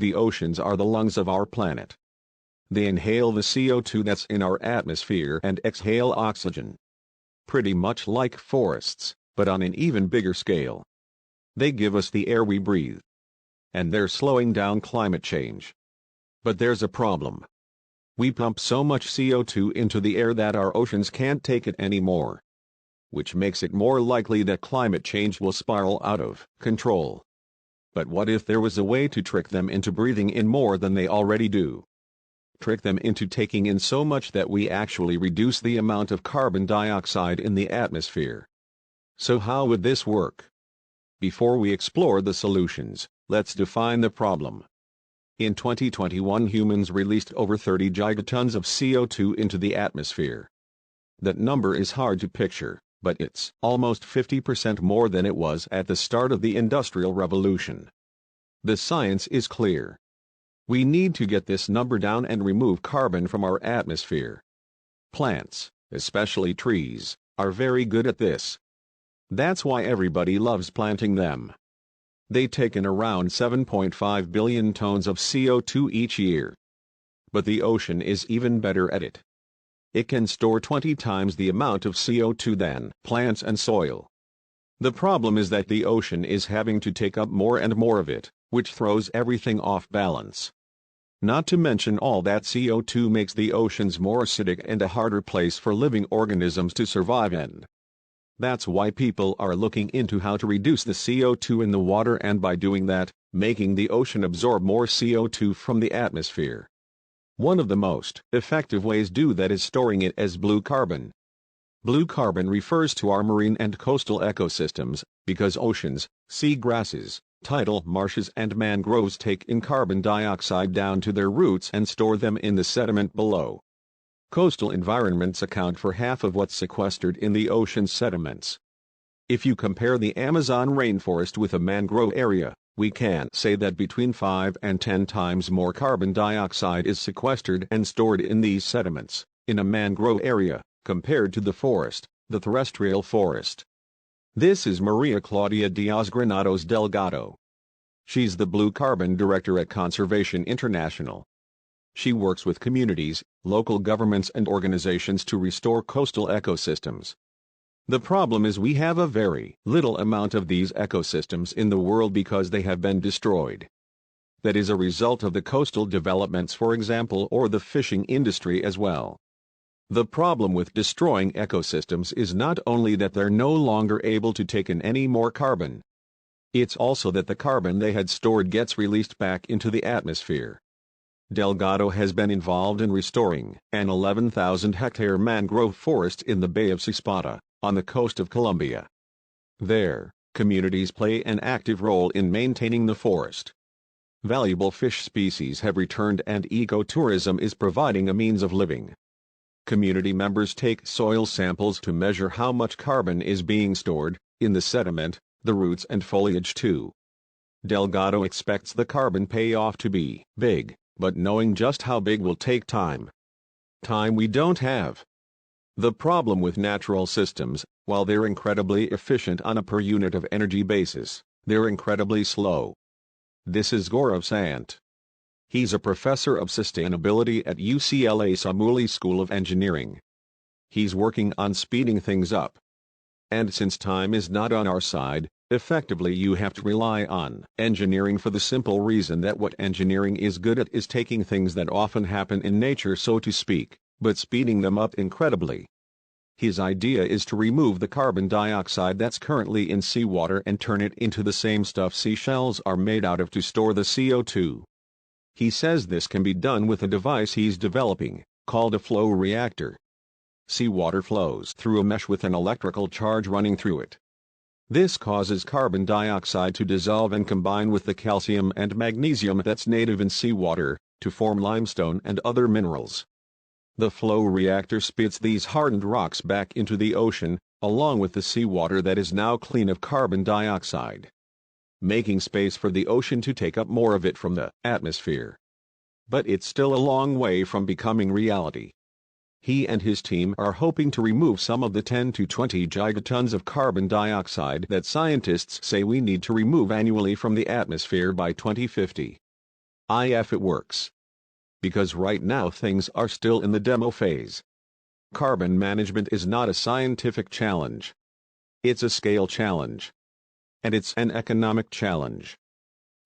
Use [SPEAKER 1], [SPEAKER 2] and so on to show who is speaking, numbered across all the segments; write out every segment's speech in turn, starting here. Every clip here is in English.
[SPEAKER 1] The oceans are the lungs of our planet. They inhale the CO2 that's in our atmosphere and exhale oxygen. Pretty much like forests, but on an even bigger scale. They give us the air we breathe. And they're slowing down climate change. But there's a problem. We pump so much CO2 into the air that our oceans can't take it anymore. Which makes it more likely that climate change will spiral out of control. But what if there was a way to trick them into breathing in more than they already do? Trick them into taking in so much that we actually reduce the amount of carbon dioxide in the atmosphere. So how would this work? Before we explore the solutions, let's define the problem. In 2021, humans released over 30 gigatons of CO2 into the atmosphere. That number is hard to picture, but it's almost 50% more than it was at the start of the Industrial Revolution. The science is clear. We need to get this number down and remove carbon from our atmosphere. Plants, especially trees, are very good at this. That's why everybody loves planting them. They take in around 7.5 billion tons of CO2 each year. But the ocean is even better at it. It can store 20 times the amount of CO2 than plants and soil. The problem is that the ocean is having to take up more and more of it, which throws everything off balance. Not to mention all that CO2 makes the oceans more acidic and a harder place for living organisms to survive in. That's why people are looking into how to reduce the CO2 in the water, and by doing that, making the ocean absorb more CO2 from the atmosphere. One of the most effective ways to do that is storing it as blue carbon. Blue carbon refers to our marine and coastal ecosystems, because oceans, sea grasses, tidal marshes and mangroves take in carbon dioxide down to their roots and store them in the sediment below. Coastal environments account for half of what's sequestered in the ocean's sediments. If you compare the Amazon rainforest with a mangrove area, we can say that between 5 and 10 times more carbon dioxide is sequestered and stored in these sediments, in a mangrove area, compared to the terrestrial forest. This is Maria Claudia Diaz Granados Delgado. She's the Blue Carbon Director at Conservation International. She works with communities, local governments and organizations to restore coastal ecosystems. The problem is we have a very little amount of these ecosystems in the world because they have been destroyed. That is a result of the coastal developments, for example, or the fishing industry as well. The problem with destroying ecosystems is not only that they're no longer able to take in any more carbon. It's also that the carbon they had stored gets released back into the atmosphere. Delgado has been involved in restoring an 11,000-hectare mangrove forest in the Bay of Cispata, on the coast of Colombia. There, communities play an active role in maintaining the forest. Valuable fish species have returned and ecotourism is providing a means of living. Community members take soil samples to measure how much carbon is being stored, in the sediment, the roots and foliage too. Delgado expects the carbon payoff to be big, but knowing just how big will take time. Time we don't have. The problem with natural systems, while they're incredibly efficient on a per unit of energy basis, they're incredibly slow. This is Gaurav Sant. He's a professor of sustainability at UCLA Samooli School of Engineering. He's working on speeding things up. And since time is not on our side, effectively you have to rely on engineering for the simple reason that what engineering is good at is taking things that often happen in nature, so to speak, but speeding them up incredibly. His idea is to remove the carbon dioxide that's currently in seawater and turn it into the same stuff seashells are made out of to store the CO2. He says this can be done with a device he's developing, called a flow reactor. Seawater flows through a mesh with an electrical charge running through it. This causes carbon dioxide to dissolve and combine with the calcium and magnesium that's native in seawater, to form limestone and other minerals. The flow reactor spits these hardened rocks back into the ocean, along with the seawater that is now clean of carbon dioxide, making space for the ocean to take up more of it from the atmosphere. But it's still a long way from becoming reality. He and his team are hoping to remove some of the 10 to 20 gigatons of carbon dioxide that scientists say we need to remove annually from the atmosphere by 2050. if it works. Because right now things are still in the demo phase. Carbon management is not a scientific challenge. It's a scale challenge. And it's an economic challenge.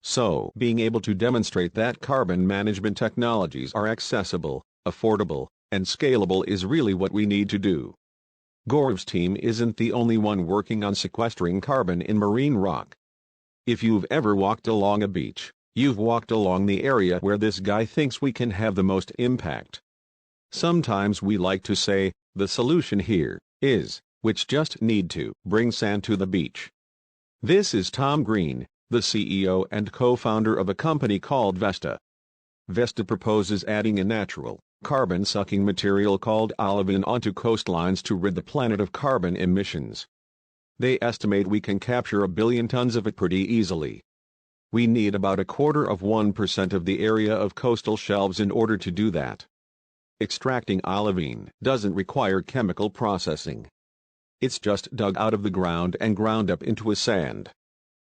[SPEAKER 1] So, being able to demonstrate that carbon management technologies are accessible, affordable, and scalable is really what we need to do. Gaurav's team isn't the only one working on sequestering carbon in marine rock. If you've ever walked along a beach, you've walked along the area where this guy thinks we can have the most impact. Sometimes we like to say, the solution here is, which just need to bring sand to the beach. This is Tom Green, the CEO and co-founder of a company called Vesta. Vesta proposes adding a natural, carbon-sucking material called olivine onto coastlines to rid the planet of carbon emissions. They estimate we can capture 1 billion tons of it pretty easily. We need about 1/4% of the area of coastal shelves in order to do that. Extracting olivine doesn't require chemical processing. It's just dug out of the ground and ground up into a sand.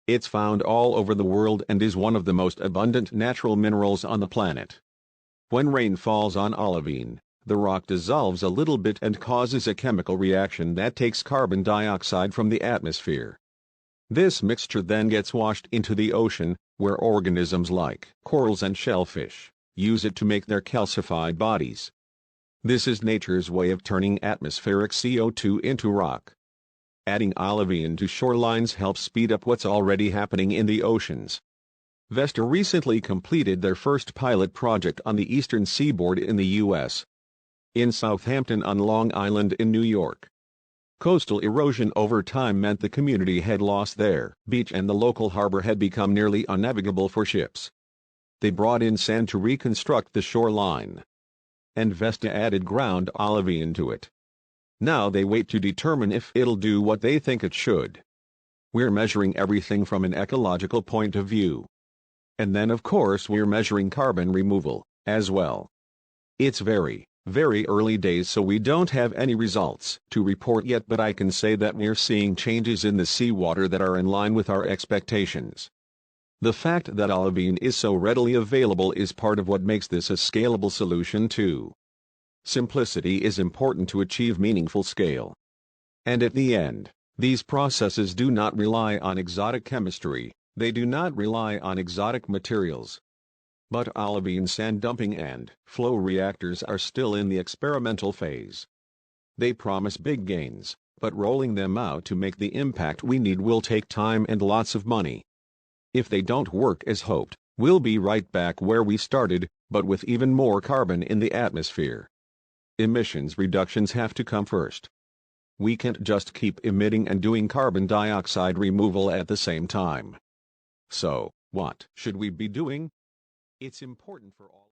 [SPEAKER 1] It's found all over the world and is one of the most abundant natural minerals on the planet. When rain falls on olivine, the rock dissolves a little bit and causes a chemical reaction that takes carbon dioxide from the atmosphere. This mixture then gets washed into the ocean, where organisms like corals and shellfish use it to make their calcified bodies. This is nature's way of turning atmospheric CO2 into rock. Adding olivine to shorelines helps speed up what's already happening in the oceans. Vesta recently completed their first pilot project on the eastern seaboard in the U.S. in Southampton on Long Island in New York. Coastal erosion over time meant the community had lost their beach and the local harbor had become nearly unnavigable for ships. They brought in sand to reconstruct the shoreline. And Vesta added ground olivine to it. Now they wait to determine if it'll do what they think it should. We're measuring everything from an ecological point of view. And then of course we're measuring carbon removal, as well. It's very early days so we don't have any results to report yet, but I can say that we're seeing changes in the seawater that are in line with our expectations. The fact that olivine is so readily available is part of what makes this a scalable solution too. Simplicity is important to achieve meaningful scale. And at the end, these processes do not rely on exotic chemistry, they do not rely on exotic materials. But olivine sand dumping and flow reactors are still in the experimental phase. They promise big gains, but rolling them out to make the impact we need will take time and lots of money. If they don't work as hoped, we'll be right back where we started, but with even more carbon in the atmosphere. Emissions reductions have to come first. We can't just keep emitting and doing carbon dioxide removal at the same time. So, what should we be doing? It's important for all